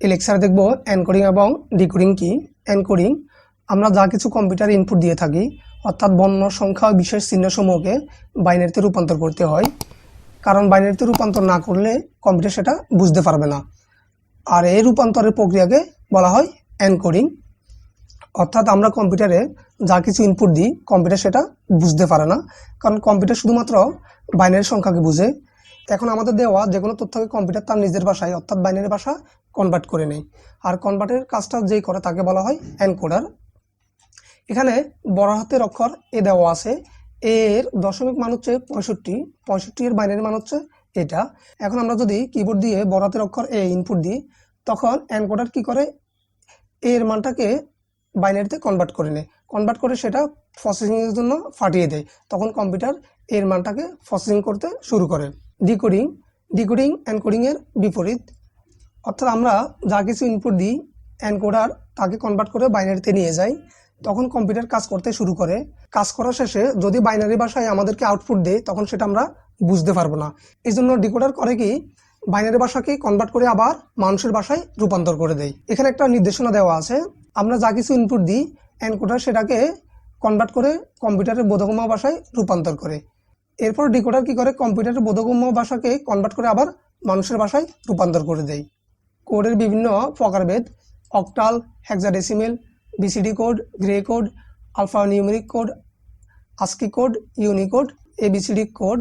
এই লেকচারে দেখব এনকোডিং এবং ডিকোডিং কি। এনকোডিং, আমরা যা কিছু কম্পিউটারে ইনপুট দিয়ে থাকি, অর্থাৎ বর্ণ সংখ্যা ও বিশেষ চিহ্নসমূহকে বাইনারিতে রূপান্তর করতে হয়, কারণ বাইনারিতে রূপান্তর না করলে কম্পিউটার সেটা বুঝতে পারবে না। আর এই রূপান্তরের প্রক্রিয়াকে বলা হয় এনকোডিং। অর্থাৎ আমরা কম্পিউটারে যা কিছু ইনপুট দিই, কম্পিউটার সেটা বুঝতে পারে না, কারণ কম্পিউটার শুধুমাত্র বাইনারি সংখ্যাকে বুঝে। এখন আমাদের দেওয়া যে কোনো তথ্যকে কম্পিউটার তার নিজের ভাষায় অর্থাৎ বাইনারি ভাষা কনভার্ট করে নেয়, আর কনভার্টের কাজটা যেই করে তাকে বলা হয় এনকোডার। এখানে বড় হাতের অক্ষর এ দেওয়া আছে, এর দশমিক মান হচ্ছে 65, এর বাইনারি মান হচ্ছে এটা। এখন আমরা যদি কিবোর্ড দিয়ে বড় হাতের অক্ষর এ ইনপুট দিই, তখন এনকোডার কি করে, এর মানটাকে বাইনারিতে কনভার্ট করে নেয়, কনভার্ট করে সেটা প্রসেসিংয়ের জন্য পাঠিয়ে দেয়। তখন কম্পিউটার এর মানটাকে প্রসেসিং করতে শুরু করে। ডিকোডিং, ডিকোডিং এনকোডিংয়ের বিপরীত। অর্থাৎ আমরা যা কিছু ইনপুট দিই, এনকোডার তাকে কনভার্ট করে বাইনারিতে নিয়ে যায়, তখন কম্পিউটার কাজ করতে শুরু করে। কাজ করার শেষে যদি বাইনারি ভাষায় আমাদেরকে আউটপুট দেয়, তখন সেটা আমরা বুঝতে পারবো না। এই জন্য ডিকোডার করে কি, বাইনারি ভাষাকে কনভার্ট করে আবার মানুষের ভাষায় রূপান্তর করে দেয়। এখানে একটা নির্দেশনা দেওয়া আছে, আমরা যা কিছু ইনপুট দিই, এনকোডার সেটাকে কনভার্ট করে কম্পিউটারের বোধগম্য ভাষায় রূপান্তর করে। এরপর ডিকোডার কি করে, কম্পিউটারের বোধগম্য ভাষাকে কনভার্ট করে আবার মানুষের ভাষায় রূপান্তর করে দেয়। কোডের বিভিন্ন প্রকারভেদ: octal, hexadecimal, BCD code, Gray code, alpha numeric code, ASCII code, Unicode, EBCDIC code.